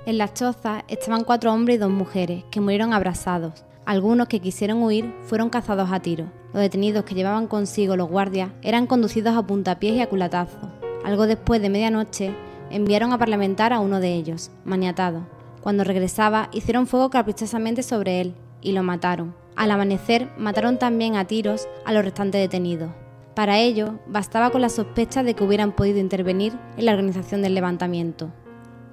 En las chozas estaban 4 hombres y 2 mujeres, que murieron abrasados. Algunos que quisieron huir fueron cazados a tiros. Los detenidos que llevaban consigo los guardias eran conducidos a puntapiés y a culatazos. Algo después de medianoche, enviaron a parlamentar a uno de ellos, maniatado. Cuando regresaba, hicieron fuego caprichosamente sobre él y lo mataron. Al amanecer, mataron también a tiros a los restantes detenidos. Para ello, bastaba con la sospecha de que hubieran podido intervenir en la organización del levantamiento.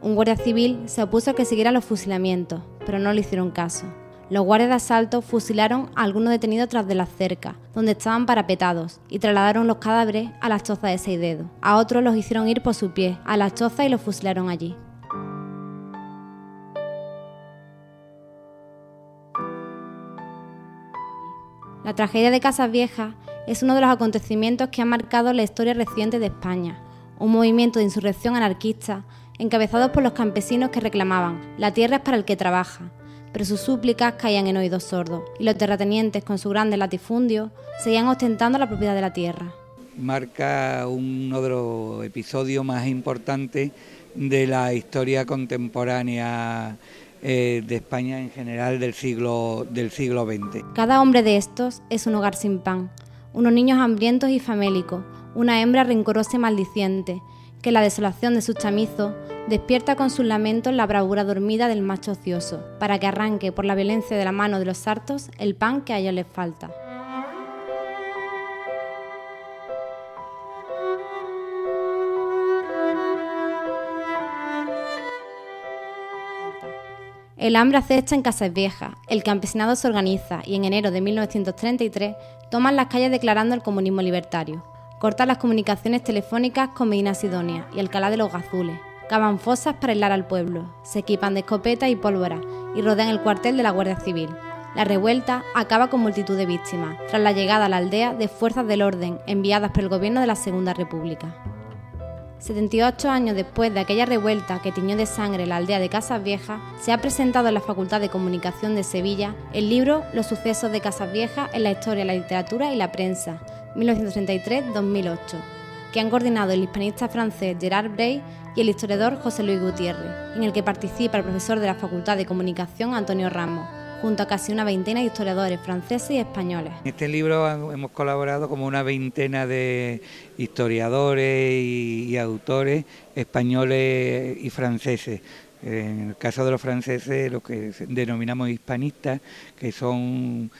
Un guardia civil se opuso a que siguiera los fusilamientos, pero no le hicieron caso. Los guardias de asalto fusilaron a algunos detenidos tras de las cercas, donde estaban parapetados, y trasladaron los cadáveres a las chozas de Seidedo. A otros los hicieron ir por su pie a las chozas y los fusilaron allí. La tragedia de Casas Viejas es uno de los acontecimientos que han marcado la historia reciente de España, un movimiento de insurrección anarquista encabezados por los campesinos que reclamaban «la tierra es para el que trabaja», pero sus súplicas caían en oídos sordos y los terratenientes con su grandes latifundios seguían ostentando la propiedad de la tierra. Marca uno de los episodios más importantes de la historia contemporánea de España en general del siglo XX. Cada hombre de estos es un hogar sin pan, unos niños hambrientos y famélicos, una hembra rencorosa y maldiciente, que la desolación de sus chamizos despierta con sus lamentos la bravura dormida del macho ocioso, para que arranque por la violencia de la mano de los hartos el pan que a ellos les falta. El hambre acecha en Casas Viejas, el campesinado se organiza y en enero de 1933 toman las calles declarando el comunismo libertario. Cortan las comunicaciones telefónicas con Medina Sidonia y Alcalá de los Gazules. Cavan fosas para aislar al pueblo, se equipan de escopetas y pólvora y rodean el cuartel de la Guardia Civil. La revuelta acaba con multitud de víctimas, tras la llegada a la aldea de fuerzas del orden enviadas por el gobierno de la Segunda República. 78 años después de aquella revuelta que tiñó de sangre la aldea de Casas Viejas, se ha presentado en la Facultad de Comunicación de Sevilla el libro Los sucesos de Casas Viejas en la historia, la literatura y la prensa, 1933-2008, que han coordinado el hispanista francés Gerard Bray y el historiador José Luis Gutiérrez, en el que participa el profesor de la Facultad de Comunicación Antonio Ramos, junto a casi una veintena de historiadores franceses y españoles. En este libro hemos colaborado como una veintena de historiadores y autores españoles y franceses. En el caso de los franceses, lo que denominamos hispanistas, que son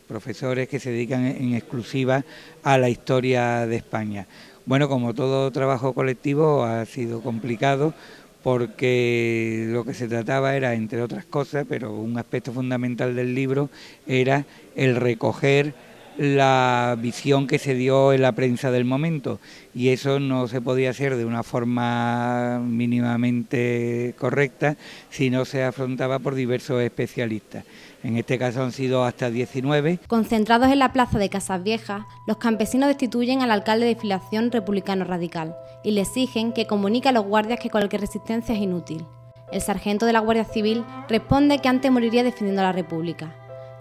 profesores que se dedican en exclusiva a la historia de España. Bueno, como todo trabajo colectivo ha sido complicado, porque lo que se trataba era, entre otras cosas, pero un aspecto fundamental del libro era el recoger la visión que se dio en la prensa del momento, y eso no se podía hacer de una forma mínimamente correcta si no se afrontaba por diversos especialistas. En este caso han sido hasta 19. Concentrados en la plaza de Casas Viejas, los campesinos destituyen al alcalde de filiación republicano radical y le exigen que comunique a los guardias que cualquier resistencia es inútil. El sargento de la Guardia Civil responde que antes moriría defendiendo a la República.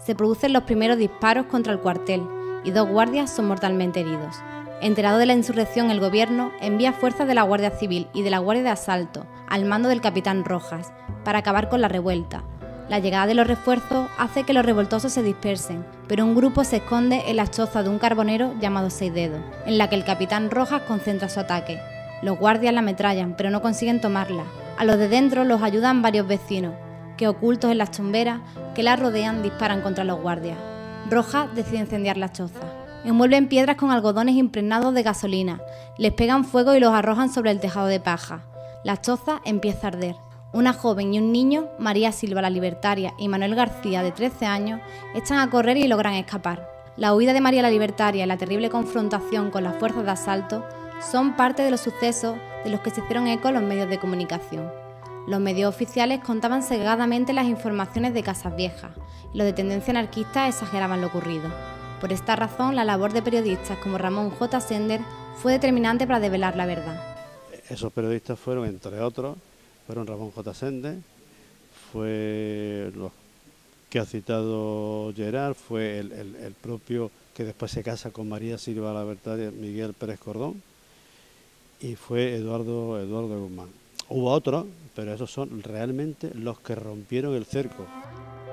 Se producen los primeros disparos contra el cuartel y 2 guardias son mortalmente heridos. Enterado de la insurrección, el gobierno envía fuerzas de la Guardia Civil y de la Guardia de Asalto al mando del capitán Rojas para acabar con la revuelta. La llegada de los refuerzos hace que los revoltosos se dispersen, pero un grupo se esconde en la choza de un carbonero llamado Seidedo, en la que el capitán Rojas concentra su ataque. Los guardias la ametrallan, pero no consiguen tomarla. A los de dentro los ayudan varios vecinos, que ocultos en las chomberas que la rodean disparan contra los guardias. Rojas decide incendiar la choza. Envuelven piedras con algodones impregnados de gasolina, les pegan fuego y los arrojan sobre el tejado de paja. La choza empieza a arder. Una joven y un niño, María Silva la Libertaria y Manuel García de 13 años, echan a correr y logran escapar. La huida de María la Libertaria y la terrible confrontación con las fuerzas de asalto son parte de los sucesos de los que se hicieron eco los medios de comunicación. Los medios oficiales contaban cegadamente las informaciones de Casas Viejas y los de tendencia anarquista exageraban lo ocurrido. Por esta razón, la labor de periodistas como Ramón J. Sender fue determinante para develar la verdad. Esos periodistas fueron, entre otros, Ramón J. Sender, fue los que ha citado Gerard, fue el propio que después se casa con María Silva la Libertaria, Miguel Pérez Cordón, y fue Eduardo Guzmán. Hubo otros, pero esos son realmente los que rompieron el cerco.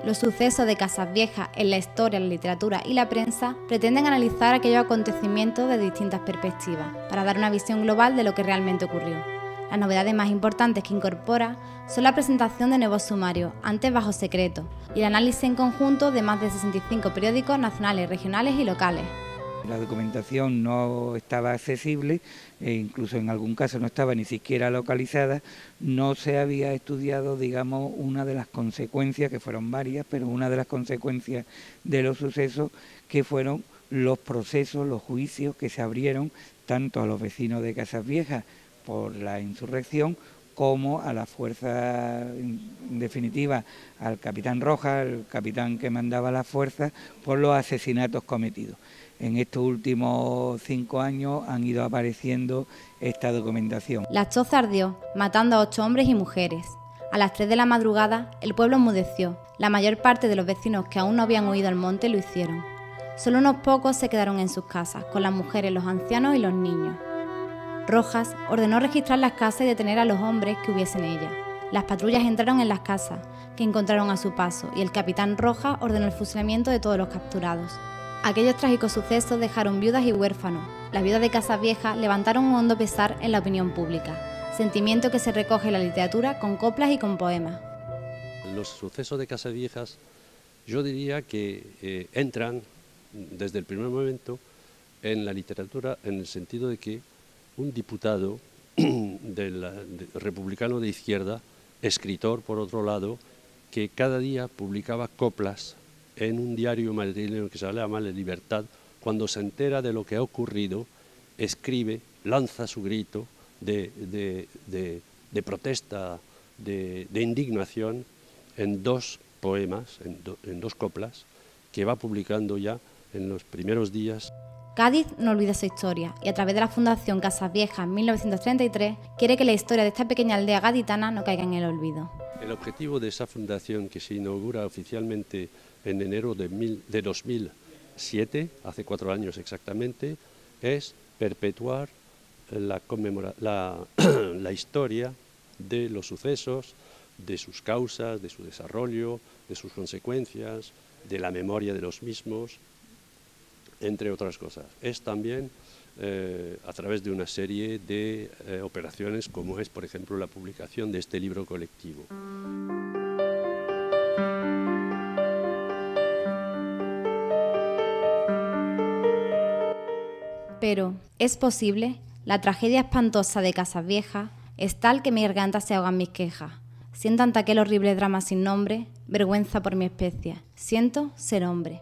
Los sucesos de Casas Viejas en la historia, la literatura y la prensa pretenden analizar aquellos acontecimientos desde distintas perspectivas, para dar una visión global de lo que realmente ocurrió. Las novedades más importantes que incorpora son la presentación de nuevos sumarios, antes bajo secreto, y el análisis en conjunto de más de 65 periódicos nacionales, regionales y locales. La documentación no estaba accesible, e incluso en algún caso no estaba ni siquiera localizada, no se había estudiado, digamos, una de las consecuencias, que fueron varias, pero una de las consecuencias de los sucesos, que fueron los procesos, los juicios que se abrieron tanto a los vecinos de Casas Viejas por la insurrección, como a la fuerza, en definitiva, al capitán Rojas, el capitán que mandaba las fuerzas, por los asesinatos cometidos. En estos últimos 5 años han ido apareciendo esta documentación. La choza ardió, matando a 8 hombres y mujeres. A las 3 de la madrugada, el pueblo enmudeció. La mayor parte de los vecinos que aún no habían huido al monte lo hicieron. Solo unos pocos se quedaron en sus casas, con las mujeres, los ancianos y los niños. Rojas ordenó registrar las casas y detener a los hombres que hubiese en ellas. Las patrullas entraron en las casas, que encontraron a su paso, y el capitán Rojas ordenó el fusilamiento de todos los capturados. Aquellos trágicos sucesos dejaron viudas y huérfanos. Las viudas de Casas Viejas levantaron un hondo pesar en la opinión pública, sentimiento que se recoge en la literatura con coplas y con poemas. Los sucesos de Casas Viejas, yo diría que entran desde el primer momento en la literatura, en el sentido de que un diputado republicano de izquierda, escritor por otro lado, que cada día publicaba coplas en un diario madrileño que se llama La Libertad, cuando se entera de lo que ha ocurrido, escribe, lanza su grito de protesta, de indignación, en 2 poemas, en 2 coplas, que va publicando ya en los primeros días. Cádiz no olvida su historia, y a través de la Fundación Casas Viejas en 1933 quiere que la historia de esta pequeña aldea gaditana no caiga en el olvido. El objetivo de esa fundación, que se inaugura oficialmente en enero de 2007, hace 4 años exactamente, es perpetuar la historia de los sucesos, de sus causas, de su desarrollo, de sus consecuencias, de la memoria de los mismos, entre otras cosas. Es también a través de una serie de operaciones, como es, por ejemplo, la publicación de este libro colectivo. Pero, ¿es posible? La tragedia espantosa de Casas Viejas es tal que mi garganta se ahoga en mis quejas. Siento ante aquel horrible drama sin nombre, vergüenza por mi especie. Siento ser hombre.